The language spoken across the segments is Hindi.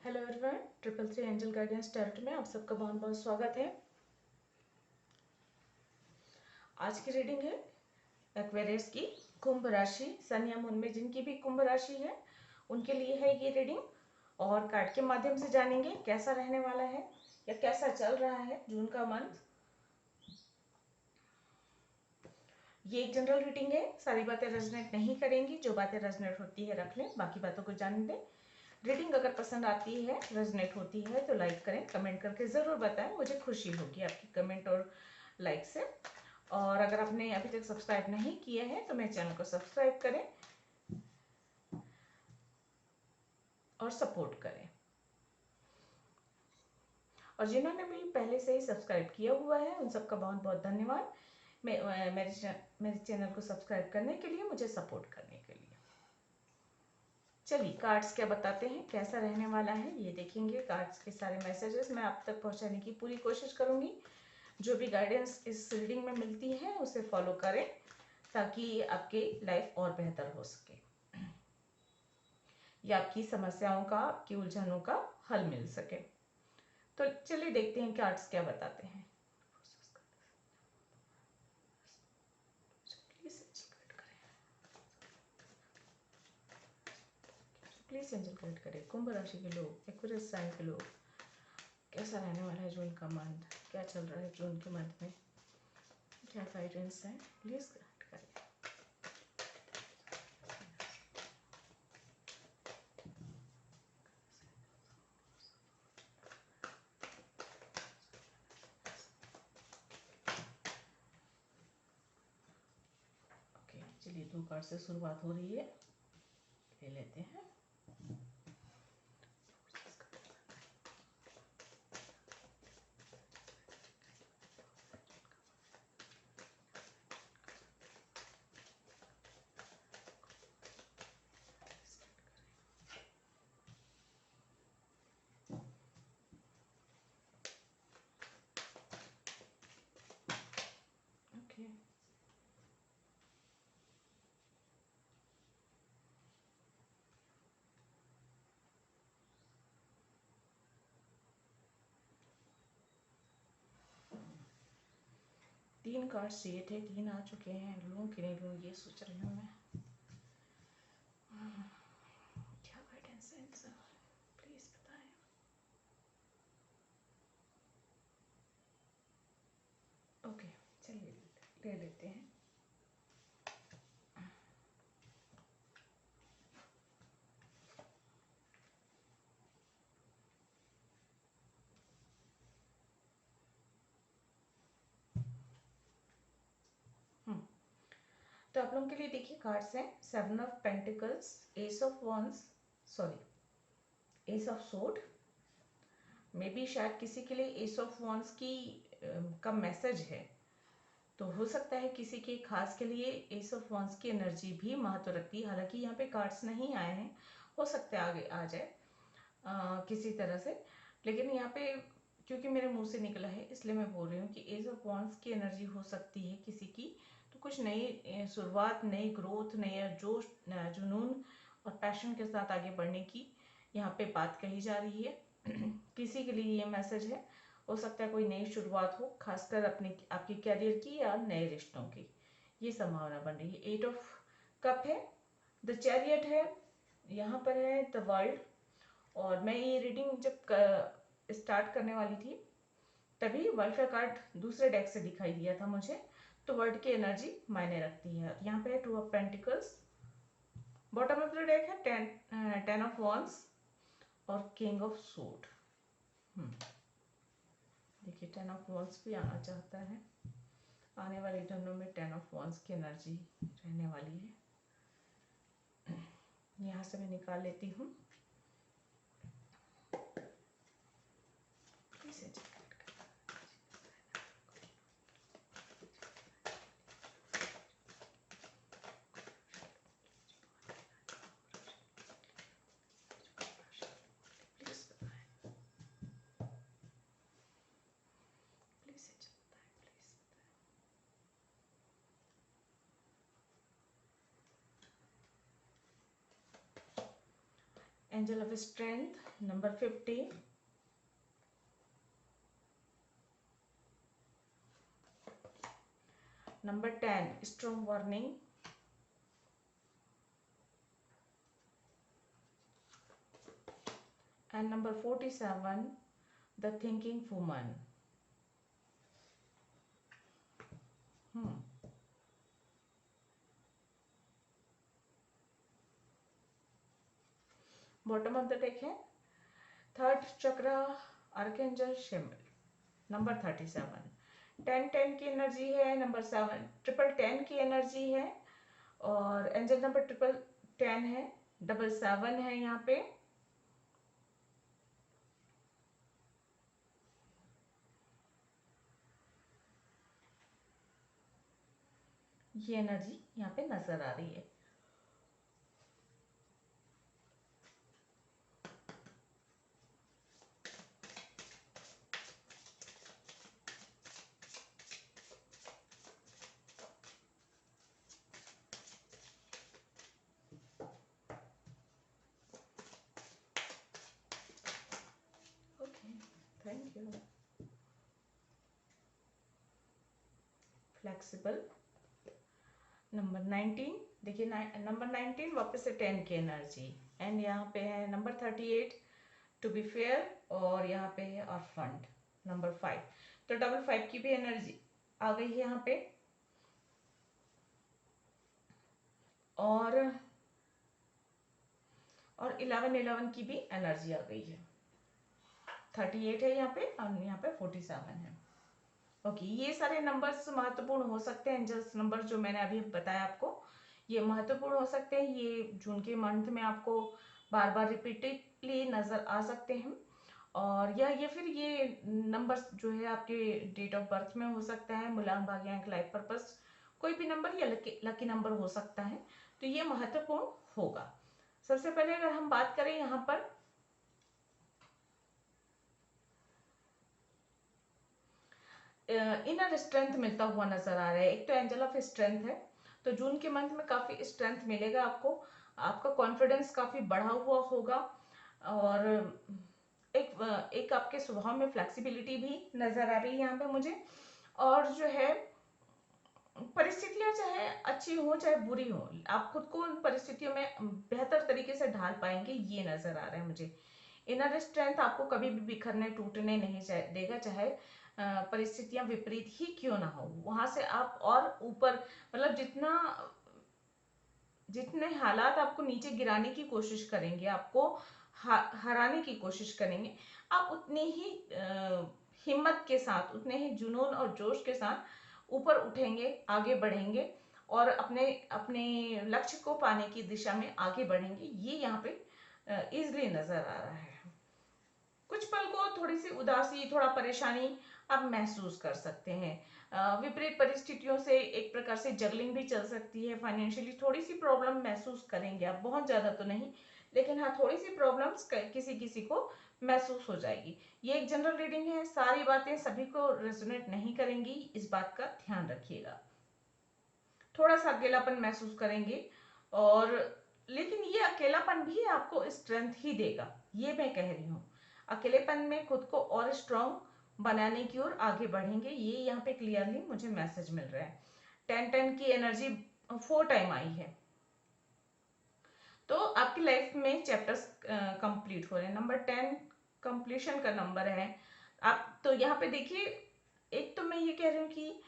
Hello everyone, 333 angel guidance tarot में आप सबका बहुत बहुत स्वागत है। आज की रीडिंग है एक्वेरियस की कुंभ राशि, सन या मून में जिनकी भी कुंभ राशि है उनके लिए है ये रीडिंग। और कार्ड के माध्यम से जानेंगे कैसा रहने वाला है या कैसा चल रहा है जून का मंथ। ये एक जनरल रीडिंग है, सारी बातें रेजोनेट नहीं करेंगी, जो बातें रेजोनेट होती है रख लें, बाकी बातों को जान दें। रीडिंग अगर पसंद आती है, रेजोनेट होती है तो लाइक करें, कमेंट करके ज़रूर बताएं, मुझे खुशी होगी आपकी कमेंट और लाइक से। और अगर आपने अभी तक सब्सक्राइब नहीं किया है तो मेरे चैनल को सब्सक्राइब करें और सपोर्ट करें। और जिन्होंने भी पहले से ही सब्सक्राइब किया हुआ है उन सबका बहुत बहुत धन्यवाद मेरे चैनल को सब्सक्राइब करने के लिए, मुझे सपोर्ट करने के लिए। चलिए कार्ड्स क्या बताते हैं, कैसा रहने वाला है ये देखेंगे। कार्ड्स के सारे मैसेजेस मैं आप तक पहुंचाने की पूरी कोशिश करूंगी। जो भी गाइडेंस इस रीडिंग में मिलती है उसे फॉलो करें ताकि आपकी लाइफ और बेहतर हो सके या आपकी समस्याओं का, आपकी उलझनों का हल मिल सके। तो चलिए देखते हैं कार्ड्स क्या बताते हैं। प्लीज एंजल गाइड करें कुंभ राशि के लोग, एक्वेरियस साइन के लोग, कैसा रहने वाला है जून का मंथ, क्या चल रहा है जून के मंथ में, क्या गाइडेंस है, प्लीज गाइड करें। ओके चलिए, 2 कार्ड से शुरुआत हो रही है, ले लेते हैं। ओके 3 कार्ड चाहिए थे, 3 आ चुके हैं। लूं कि नहीं लूं ये सोच रही हूँ मैं। क्या गाइडेंस है इनसे, प्लीज बताएं। ओके चलिए ले लेते हैं। तो आप लोगों के लिए देखिए कार्ड्स हैं, 7 of pentacles, S of wands, sorry S of sword. May be शायद किसी के लिए एस ऑफ वॉन्ड्स की का मैसेज है, तो हो सकता है किसी के खास के लिए एस ऑफ वॉन्ड्स की एनर्जी भी महत्व रखती है। हालांकि यहाँ पे कार्ड्स नहीं आए हैं, हो सकता है आगे आ जाए किसी तरह से, लेकिन यहाँ पे क्योंकि मेरे मुंह से निकला है इसलिए मैं बोल रही हूँ कि एज ऑफ वॉन्ड्स की एनर्जी हो सकती है किसी की। तो कुछ नई शुरुआत, नई ग्रोथ, नया जोश, जुनून और पैशन के साथ आगे बढ़ने की यहाँ पे बात कही जा रही है। किसी के लिए ये मैसेज है, हो सकता है कोई नई शुरुआत हो, खासकर अपने आपके करियर की या नए रिश्तों की, ये संभावना बन रही है। 8 ऑफ कप है, द चैरियट है, यहाँ पर है द वर्ल्ड। और मैं ये रीडिंग जब स्टार्ट करने वाली थी तभी वर्ल्ड का कार्ड दूसरे डेक से दिखाई दिया था मुझे, तो वर्ल्ड की एनर्जी मायने रखती है। यहाँ पे है 2 of pentacles, bottom of the deck है 10 ऑफ वॉन्ड्स और किंग ऑफ सूट। देखिए 10 ऑफ वॉन्ड्स भी आना चाहता है, आने वाले दिनों में 10 ऑफ वॉन्ड्स की एनर्जी रहने वाली है। यहाँ से मैं निकाल लेती हूँ। Angel of strength number 50, number 10 strong warning, and number 47 the thinking woman. Bottom of the deck है थर्ड चक्र आर्कएंजल शेमल नंबर 37, 10 की एनर्जी है, नंबर 7 10 की एनर्जी है, और एंजल नंबर 10 है, 7 है यहाँ पे। ये एनर्जी यहाँ पे नजर आ रही है। Okay, thank you. Flexible number 19, देखिए नंबर 19 वापस से 10 की एनर्जी, एंड यहाँ पे है नंबर 38 टू बी फेयर, और यहाँ पे है और फंड नंबर 5, तो डबल 5 की भी एनर्जी आ गई है यहाँ पे, और 11 की भी एनर्जी आ गई है। 38 है यहाँ पे और यहाँ पे 47 है। ओके, ये सारे नंबर्स महत्वपूर्ण हो सकते हैं। एंजल्स नंबर जो मैंने अभी बताया आपको, ये महत्वपूर्ण हो सकते हैं। ये जून के मंथ में आपको बार बार रिपीटेडली नजर आ सकते हैं, और या ये फिर ये नंबर्स जो है आपके डेट ऑफ बर्थ में हो सकता है, मूलांक भाग्यांक लाइफ पर्पस, कोई भी नंबर या लकी नंबर हो सकता है, तो ये महत्वपूर्ण होगा। सबसे पहले अगर हम बात करें यहाँ पर इनर स्ट्रेंथ मिलता हुआ नजर आ रहा है। एक तो एंजल ऑफ स्ट्रेंथ है, तो जून के मंथ में काफी स्ट्रेंथ मिलेगा आपको, आपका कॉन्फिडेंस काफी बढ़ा हुआ होगा, और एक आपके स्वभाव में फ्लेक्सिबिलिटी भी नजर आ रही है यहाँ पे मुझे, और जो है परिस्थितियां चाहे अच्छी हो चाहे बुरी हो, आप खुद को उन परिस्थितियों में बेहतर तरीके से ढाल पाएंगे, ये नजर आ रहा है मुझे। इनर स्ट्रेंथ आपको कभी भी बिखरने टूटने नहीं देगा, चाहे परिस्थितियां विपरीत ही क्यों ना हो, वहां से आप और ऊपर, मतलब जितने हालात आपको नीचे गिराने की कोशिश करेंगे, आपको हराने की कोशिश करेंगे, आप उतने ही हिम्मत के साथ, उतने ही जुनून और जोश के साथ ऊपर उठेंगे, आगे बढ़ेंगे, और अपने अपने लक्ष्य को पाने की दिशा में आगे बढ़ेंगे। ये यहाँ पे इजली नजर आ रहा है। कुछ पल को थोड़ी सी उदासी, थोड़ा परेशानी आप महसूस कर सकते हैं। विपरीत परिस्थितियों से एक प्रकार से जगलिंग भी चल सकती है। फाइनेंशियली थोड़ी सी प्रॉब्लम महसूस करेंगे आप, बहुत ज्यादा तो नहीं, लेकिन हाँ थोड़ी सी प्रॉब्लम्स किसी किसी को महसूस हो जाएगी। ये एक जनरल रीडिंग है, सारी बातें सभी को रेजोनेट नहीं करेंगी, इस बात का ध्यान रखिएगा। थोड़ा सा अकेलापन महसूस करेंगे, और लेकिन ये अकेलापन भी आपको स्ट्रेंथ ही देगा, ये मैं कह रही हूँ। अकेलेपन में खुद को और स्ट्रांग बनाने की ओर आगे बढ़ेंगे, ये यहाँ पे क्लियरली मुझे मैसेज मिल रहा है। 10 की एनर्जी 4 टाइम आई है, तो आपकी लाइफ में चैप्टर्स कंप्लीट हो रहे हैं। नंबर 10 कंप्लीशन का नंबर है। आप तो यहाँ पे देखिए, एक तो मैं ये कह रही हूँ कि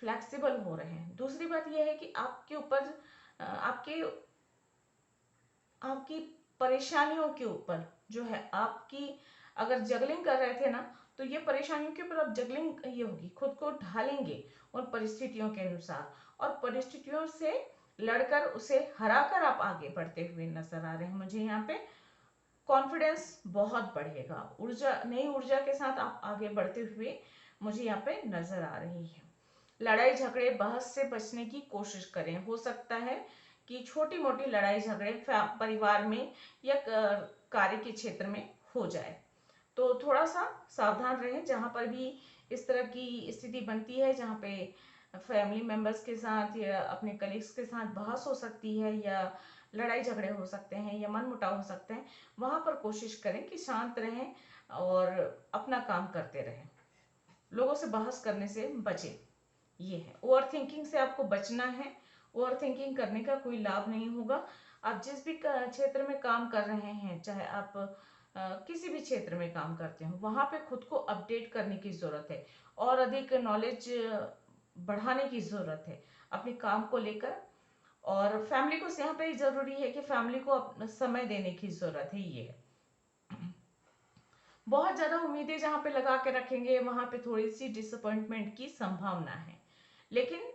फ्लेक्सिबल हो रहे हैं, दूसरी बात यह है कि आपके ऊपर आपकी परेशानियों के ऊपर जो है, आपकी अगर जगलिंग कर रहे थे ना, तो ये परेशानियों के ऊपर अब जगलिंग ये होगी, खुद को ढालेंगे उन परिस्थितियों के अनुसार, और परिस्थितियों से लड़कर उसे हराकर आप आगे बढ़ते हुए नजर आ रहे हैं मुझे यहाँ पे। कॉन्फिडेंस बहुत बढ़ेगा, ऊर्जा, नई ऊर्जा के साथ आप आगे बढ़ते हुए मुझे यहाँ पे नजर आ रही है। लड़ाई झगड़े बहस से बचने की कोशिश करें। हो सकता है कि छोटी मोटी लड़ाई झगड़े परिवार में या कार्य के क्षेत्र में हो जाए, तो थोड़ा सा सावधान रहें। जहां पर भी इस तरह की स्थिति बनती है, जहां पे फैमिली मेंबर्स के साथ या अपने कलीग्स के साथ बहस हो सकती है, या लड़ाई झगड़े हो सकते हैं या मन मुटाव हो सकते हैं, वहां पर कोशिश करें कि शांत रहें और अपना काम करते रहें, लोगों से बहस करने से बचें। ये है, ओवर थिंकिंग से आपको बचना है। ओवर थिंकिंग करने का कोई लाभ नहीं होगा। आप जिस भी क्षेत्र में काम कर रहे हैं, चाहे आप किसी भी क्षेत्र में काम करते हो, वहां पे खुद को अपडेट करने की जरूरत है और अधिक नॉलेज बढ़ाने की जरूरत है अपने काम को लेकर। और फैमिली को यहाँ पे जरूरी है कि फैमिली को समय देने की जरूरत है। ये है, बहुत ज्यादा उम्मीदें जहां पे लगा के रखेंगे वहां पे थोड़ी सी डिसअपॉइंटमेंट की संभावना है। लेकिन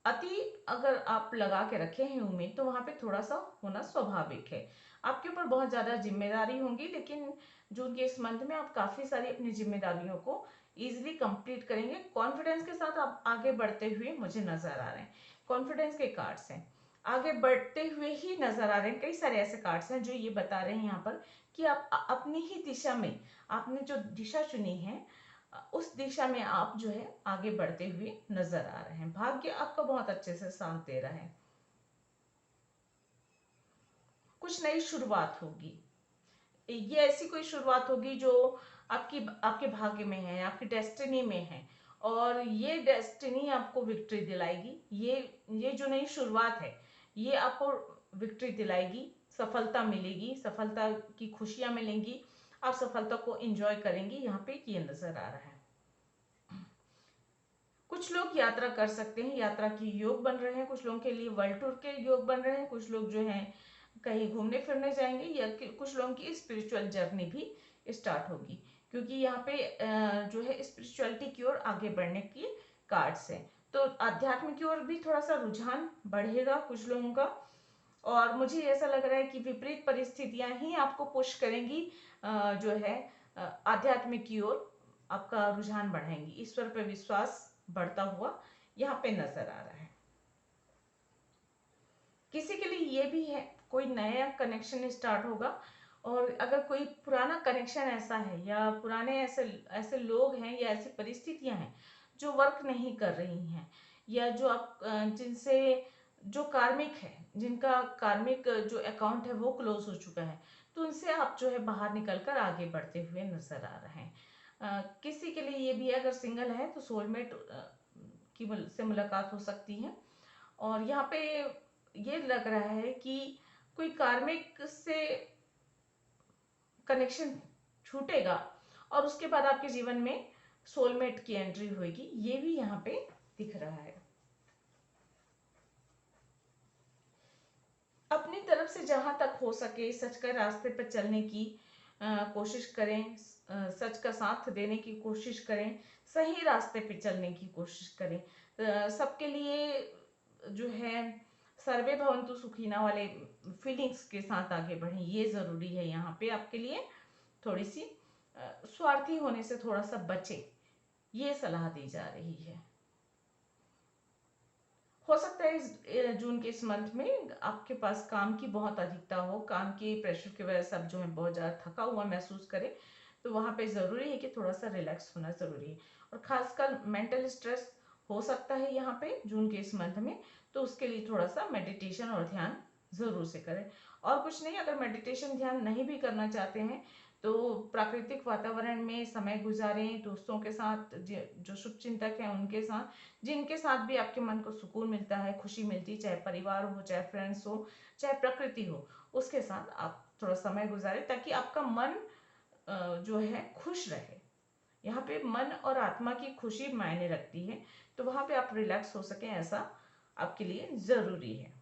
अति अगर आप लगा के रखे हैं उम्मीद, तो वहां पे थोड़ा सा होना स्वाभाविक है। आपके ऊपर बहुत ज्यादा जिम्मेदारी होंगी, लेकिन जून के इस मंथ में आप काफी सारी अपनी जिम्मेदारियों को इजिली कंप्लीट करेंगे। कॉन्फिडेंस के साथ आप आगे बढ़ते हुए मुझे नजर आ रहे हैं। कॉन्फिडेंस के कार्ड्स हैं, आगे बढ़ते हुए ही नजर आ रहे हैं। कई सारे ऐसे कार्ड्स हैं जो ये बता रहे हैं यहाँ पर कि आप अपनी ही दिशा में, आपने जो दिशा चुनी है उस दिशा में आप जो है आगे बढ़ते हुए नजर आ रहे हैं। भाग्य आपका बहुत अच्छे से साथ दे रहा है। कुछ नई शुरुआत होगी, ये ऐसी कोई शुरुआत होगी जो आपके भाग्य में है, आपकी डेस्टिनी में है, और ये डेस्टिनी आपको विक्ट्री दिलाएगी। ये जो नई शुरुआत है ये आपको विक्ट्री दिलाएगी, सफलता मिलेगी, सफलता की खुशियां मिलेंगी, आप सफलता को एंजॉय करेंगे। यहाँ पे ये नजर आ रहा है। कुछ लोग यात्रा कर सकते हैं, यात्रा के योग बन रहे हैं। कुछ लोगों के लिए वर्ल्ड टूर के योग बन रहे हैं। कुछ लोग जो हैं कहीं घूमने फिरने जाएंगे, या कुछ लोगों की स्पिरिचुअल जर्नी भी स्टार्ट होगी, क्योंकि यहाँ पे जो है स्पिरिचुअलिटी की ओर आगे बढ़ने की कार्ड्स हैं। तो आध्यात्म की ओर भी थोड़ा सा रुझान बढ़ेगा कुछ लोगों का। और मुझे ऐसा लग रहा है कि विपरीत परिस्थितियां ही आपको पुश करेंगी, जो है आध्यात्म की ओर आपका रुझान बढ़ाएंगी। ईश्वर पर विश्वास बढ़ता हुआ यहाँ पे नजर आ रहा है। किसी के लिए ये भी है, कोई नया कनेक्शन स्टार्ट होगा। और अगर कोई पुराना कनेक्शन ऐसा है, या पुराने ऐसे ऐसे लोग हैं या ऐसी परिस्थितियां हैं जो वर्क नहीं कर रही हैं, या जो आप जिनसे जो कार्मिक है, जिनका कार्मिक जो अकाउंट है वो क्लोज हो चुका है, तो उनसे आप जो है बाहर निकलकर आगे बढ़ते हुए नजर आ रहे हैं। किसी के लिए ये भी है, अगर सिंगल है तो सोलमेट की से मुलाकात हो सकती है। और यहाँ पे ये लग रहा है कि कोई कार्मिक से कनेक्शन छूटेगा और उसके बाद आपके जीवन में सोलमेट की एंट्री होगी, ये भी यहाँ पे दिख रहा है। अपनी तरफ से जहां तक हो सके सच के रास्ते पर चलने की कोशिश करें, सच का साथ देने की कोशिश करें, सही रास्ते पे चलने की कोशिश करें। सबके लिए जो है सर्वे भवन्तु सुखिना वाले फीलिंग्स के साथ आगे बढ़ें, ये जरूरी है। यहाँ पे आपके लिए थोड़ी सी स्वार्थी होने से थोड़ा सा बचे, ये सलाह दी जा रही है। हो सकता है इस जून के इस मंथ में आपके पास काम की बहुत अधिकता हो, काम के प्रेशर की वजह से आप जो है बहुत ज़्यादा थका हुआ महसूस करें, तो वहाँ पे ज़रूरी है कि थोड़ा सा रिलैक्स होना ज़रूरी है। और खासकर मेंटल स्ट्रेस हो सकता है यहाँ पे जून के इस मंथ में, तो उसके लिए थोड़ा सा मेडिटेशन और ध्यान ज़रूर से करें। और कुछ नहीं, अगर मेडिटेशन ध्यान नहीं भी करना चाहते हैं तो प्राकृतिक वातावरण में समय गुजारें, दोस्तों के साथ, जो शुभ चिंतक हैं उनके साथ, जिनके साथ भी आपके मन को सुकून मिलता है, खुशी मिलती है, चाहे परिवार हो, चाहे फ्रेंड्स हो, चाहे प्रकृति हो, उसके साथ आप थोड़ा समय गुजारें, ताकि आपका मन जो है खुश रहे। यहाँ पे मन और आत्मा की खुशी मायने रखती है, तो वहां पे आप रिलैक्स हो सके, ऐसा आपके लिए जरूरी है।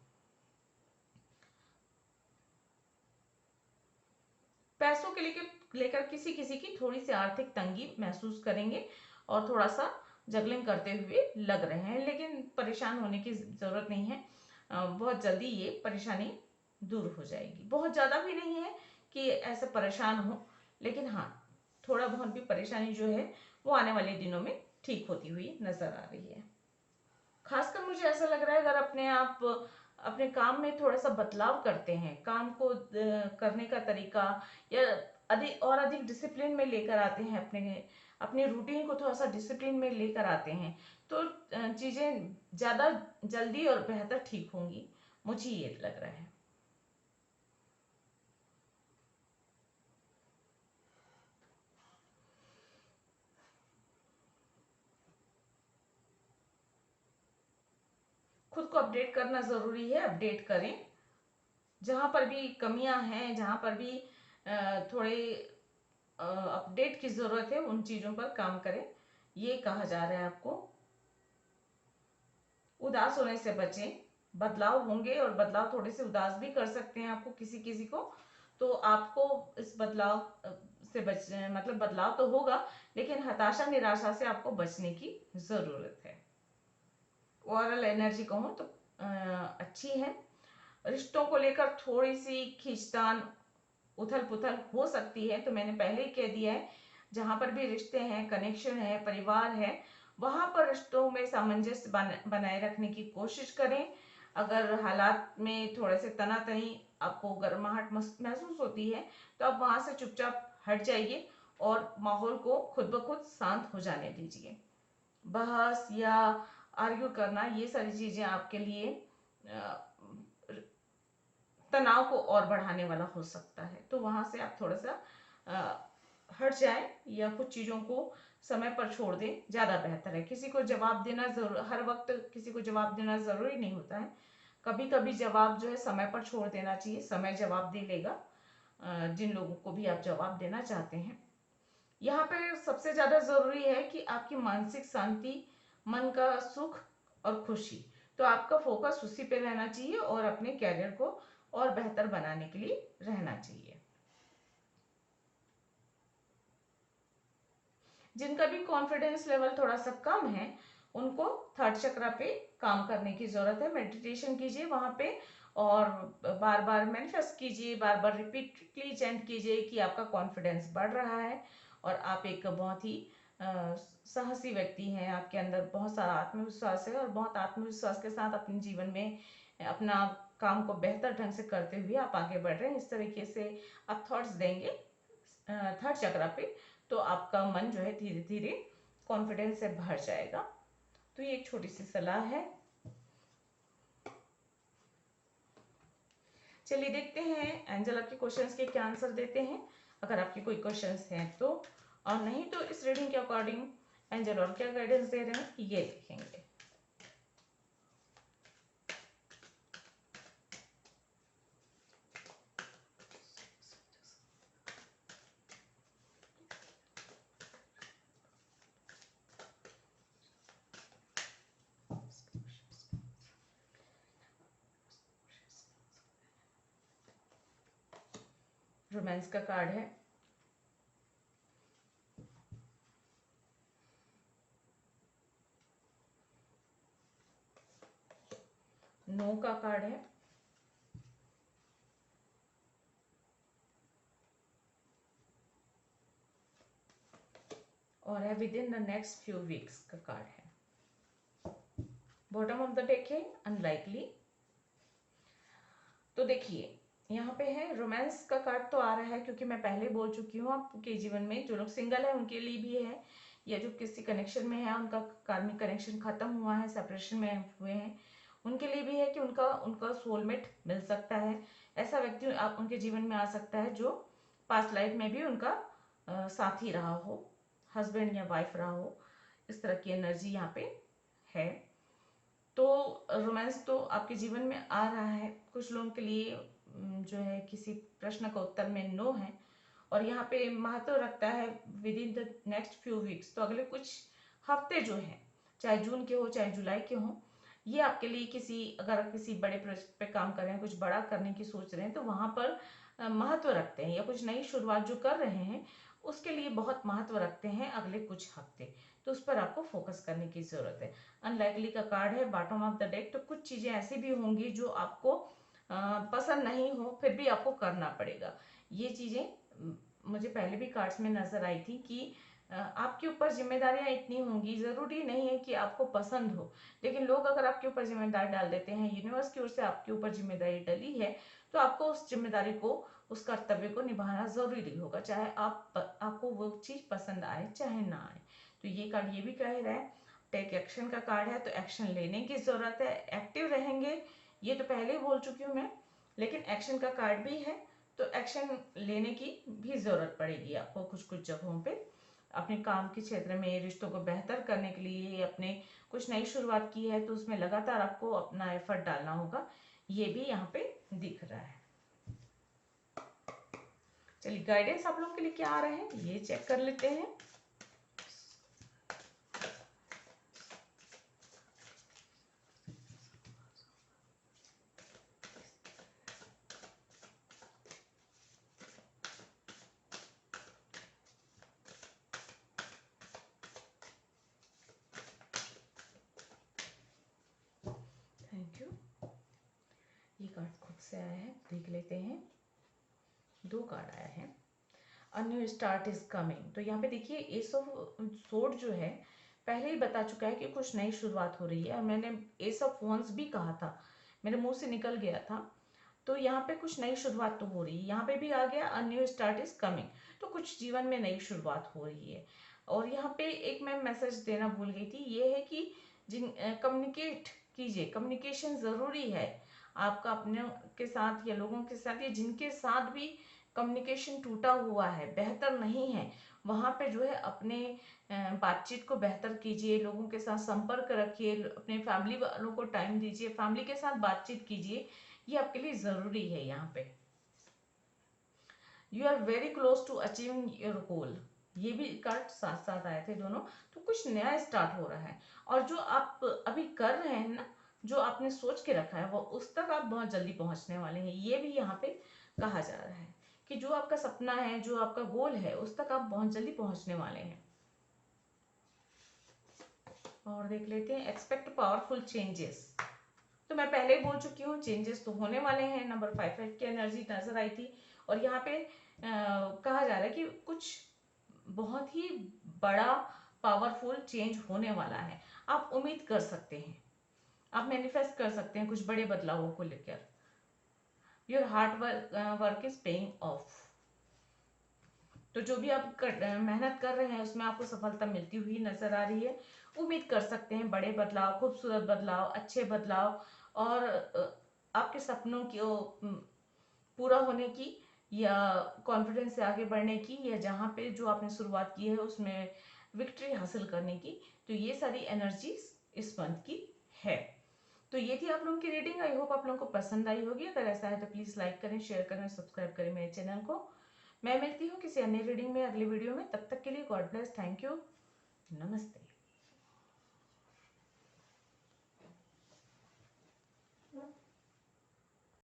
पैसों के लेकर किसी किसी की थोड़ी सी आर्थिक तंगी महसूस करेंगे और थोड़ा सा जगलिंग करते हुए लग रहे हैं, लेकिन परेशान होने की जरूरत नहीं है। बहुत जल्दी ये परेशानी दूर हो जाएगी। बहुत ज्यादा भी नहीं है कि ऐसे परेशान हो, लेकिन हाँ, थोड़ा बहुत भी परेशानी जो है वो आने वाले दिनों में ठीक होती हुई नजर आ रही है। खासकर मुझे ऐसा लग रहा है, अगर अपने काम में थोड़ा सा बदलाव करते हैं, काम को करने का तरीका, या अधिक डिसिप्लिन में लेकर आते हैं, अपने रूटीन को थोड़ा सा डिसिप्लिन में लेकर आते हैं, तो चीजें ज्यादा जल्दी और बेहतर ठीक होंगी। मुझे ये लग रहा है। खुद को अपडेट करना जरूरी है, अपडेट करें। जहां पर भी कमियां हैं, जहां पर भी थोड़े अपडेट की जरूरत है, उन चीजों पर काम करें, ये कहा जा रहा है आपको। उदास होने से बचें, बदलाव होंगे और बदलाव थोड़े से उदास भी कर सकते हैं आपको, किसी किसी को। तो आपको इस बदलाव से बच मतलब बदलाव तो होगा, लेकिन हताशा निराशा से आपको बचने की जरूरत है। ओवरऑल एनर्जी कहूँ तो अच्छी है। रिश्तों को लेकर थोड़ी सी खींचतान, उथल पुथल हो सकती है, तो मैंने पहले ही कह दिया है, जहां पर भी रिश्ते हैं, कनेक्शन है, परिवार है, वहां पर रिश्तों में सामंजस्य बनाए रखने की कोशिश करें। अगर हालात में थोड़े से तनातनी आपको गर्माहट महसूस होती है, तो आप वहां से चुपचाप हट जाइए और माहौल को खुद ब खुद शांत हो जाने दीजिए। बहस या आर्ग्यू करना, ये सारी चीजें आपके लिए तनाव को और बढ़ाने वाला हो सकता है। तो वहां से आप थोड़ा सा हट जाए या कुछ चीजों को समय पर छोड़ दें, ज्यादा बेहतर है। किसी को जवाब देना जरूर, हर वक्त किसी को जवाब देना जरूरी नहीं होता है। कभी कभी जवाब जो है समय पर छोड़ देना चाहिए, समय जवाब दे लेगा जिन लोगों को भी आप जवाब देना चाहते हैं। यहाँ पे सबसे ज्यादा जरूरी है कि आपकी मानसिक शांति, मन का सुख और खुशी। तो आपका फोकस उसी पे रहना चाहिए और अपने कैरियर को और बेहतर बनाने के लिए रहना चाहिए। जिनका भी कॉन्फिडेंस लेवल थोड़ा सा कम है, उनको थर्ड चक्र पे काम करने की जरूरत है। मेडिटेशन कीजिए वहां पे और बार बार मैनिफेस्ट कीजिए, बार बार रिपीटली चैंट कीजिए कि आपका कॉन्फिडेंस बढ़ रहा है और आप एक बहुत ही साहसी व्यक्ति हैं। आपके अंदर बहुत सारा आत्मविश्वास है और बहुत आत्मविश्वास के साथ अपने जीवन में अपना काम को बेहतर ढंग से करते हुए आप आगे बढ़ रहे हैं। इस तरीके से आप थॉट्स देंगे थर्ड चक्र पे, तो आपका मन जो है धीरे धीरे कॉन्फिडेंस से भर जाएगा। तो ये एक छोटी सी सलाह है। चलिए देखते हैं एंजल आपके क्वेश्चंस के क्या आंसर देते हैं, अगर आपके कोई क्वेश्चंस हैं तो। और नहीं तो इस रीडिंग के अकॉर्डिंग एंजल और क्या गाइडेंस दे रहे हैं ये देखेंगे। रोमांस का कार्ड है, नो का कार्ड है, और है with in the next few weeks का कार्ड है। बॉटम ऑफ द डेक है अनलाइकली। तो देखिए यहाँ पे है रोमांस का कार्ड तो आ रहा है, क्योंकि मैं पहले बोल चुकी हूँ आपके जीवन में जो लोग सिंगल है उनके लिए भी है, या जो किसी कनेक्शन में है उनका कार्मिक कनेक्शन खत्म हुआ है, सेपरेशन में हुए हैं, उनके लिए भी है कि उनका उनका सोलमेट मिल सकता है। ऐसा व्यक्ति आप उनके जीवन में आ सकता है जो पास्ट लाइफ में भी उनका साथी रहा हो, हस्बैंड या वाइफ रहा हो। इस तरह की एनर्जी यहाँ पे है। तो रोमांस तो आपके जीवन में आ रहा है। कुछ लोगों के लिए जो है किसी प्रश्न का उत्तर में नो है, और यहाँ पे महत्व रखता है with in the next few weeks. तो अगले कुछ हफ्ते जो हैं, चाहे जून के हो चाहे जुलाई के हो, ये आपके लिए किसी, अगर आप किसी बड़े प्रोजेक्ट पे काम कर रहे हैं, कुछ बड़ा करने की सोच रहे हैं, तो वहां पर महत्व रखते हैं, या कुछ नई शुरुआत जो कर रहे हैं उसके लिए बहुत महत्व रखते हैं अगले कुछ हफ्ते। तो उस पर आपको फोकस करने की जरूरत है। अनलाइकली का कार्ड है बॉटम ऑफ द डेक। तो कुछ चीजें ऐसी भी होंगी जो आपको पसंद नहीं हो, फिर भी आपको करना पड़ेगा। ये चीजें मुझे पहले भी कार्ड्स में नजर आई थी कि आपके ऊपर जिम्मेदारियां इतनी होंगी, जरूरी नहीं है कि आपको पसंद हो, लेकिन लोग अगर आपके ऊपर जिम्मेदारी डाल देते हैं, यूनिवर्स की ओर से आपके ऊपर जिम्मेदारी डली है, तो आपको उस जिम्मेदारी को, उस कर्तव्य को निभाना जरूरी होगा, चाहे आपको वो चीज पसंद आए चाहे ना आए। तो ये कार्ड ये भी कह रहा है टेक एक्शन का कार्ड है, तो एक्शन लेने की जरूरत है, एक्टिव रहेंगे ये तो पहले ही बोल चुकी हूँ मैं, लेकिन एक्शन का कार्ड भी है, तो एक्शन लेने की भी ज़रूरत पड़ेगी आपको कुछ कुछ जगहों पे। अपने काम के क्षेत्र में रिश्तों को बेहतर करने के लिए अपने कुछ नई शुरुआत की है तो उसमें लगातार आपको अपना एफर्ट डालना होगा, ये भी यहाँ पे दिख रहा है। चलिए गाइडेंस आप लोगों के लिए क्या आ रहे हैं ये चेक कर लेते हैं। Thank you. ये कार्ड खुद से आया है, देख लेते हैं। 2 कार्ड आया है, a new start is coming. तो यहाँ पे देखिए एस ऑफ सोर्ड जो है पहले ही बता चुका है कि कुछ नई शुरुआत हो रही है, और मैंने एस ऑफ वॉन्स भी कहा था, मेरे मुंह से निकल गया था। तो यहाँ पे कुछ नई शुरुआत तो हो रही है, यहाँ पे भी आ गया a new start is coming, तो कुछ जीवन में नई शुरुआत हो रही है। और यहाँ पे एक मैं मैसेज देना भूल गई थी, ये है कि जिन कम्युनिकेट कीजिए, कम्युनिकेशन ज़रूरी है आपका अपने के साथ या लोगों के साथ, या जिनके साथ भी कम्युनिकेशन टूटा हुआ है, बेहतर नहीं है, वहाँ पे जो है अपने बातचीत को बेहतर कीजिए, लोगों के साथ संपर्क रखिए, अपने फैमिली वालों को टाइम दीजिए, फैमिली के साथ बातचीत कीजिए, ये आपके लिए ज़रूरी है। यहाँ पे you are very close to achieving your goal, ये भी कार्ड साथ साथ आए थे दोनों। तो कुछ नया स्टार्ट हो रहा है, और जो आप अभी कर रहे हैं ना, जो आपने सोच के रखा है वो उस तक आप बहुत जल्दी पहुंचने वाले हैं, ये भी यहाँ पे कहा जा रहा है कि जो आपका सपना है, जो आपका गोल है, उस तक आप बहुत जल्दी पहुंचने वाले हैं। और देख लेते हैं एक्सपेक्ट पावरफुल चेंजेस। तो मैं पहले ही बोल चुकी हूँ चेंजेस तो होने वाले हैं, नंबर 5 की एनर्जी नजर आई थी। और यहाँ पे कहा जा रहा है कि कुछ बहुत ही बड़ा पावरफुल चेंज होने वाला है, आप उम्मीद कर सकते हैं, आप मैनिफेस्ट कर सकते हैं कुछ बड़े बदलावों को लेकर। Your hard work is paying off. तो जो भी आप मेहनत कर रहे हैं उसमें आपको सफलता मिलती हुई नजर आ रही है। उम्मीद कर सकते हैं बड़े बदलाव, खूबसूरत बदलाव, अच्छे बदलाव, और आपके सपनों की पूरा होने की, या कॉन्फिडेंस से आगे बढ़ने की, या जहाँ पे जो आपने शुरुआत की है उसमें विक्ट्री हासिल करने की। तो ये सारी एनर्जीज इस मंथ की है। तो ये थी आप लोगों की रीडिंग, आई होप आप लोगों को पसंद आई होगी। अगर ऐसा है तो प्लीज़ लाइक करें, शेयर करें, सब्सक्राइब करें मेरे चैनल को। मैं मिलती हूँ किसी अन्य रीडिंग में अगली वीडियो में, तब तक के लिए गॉड ब्लेस, थैंक यू, नमस्ते।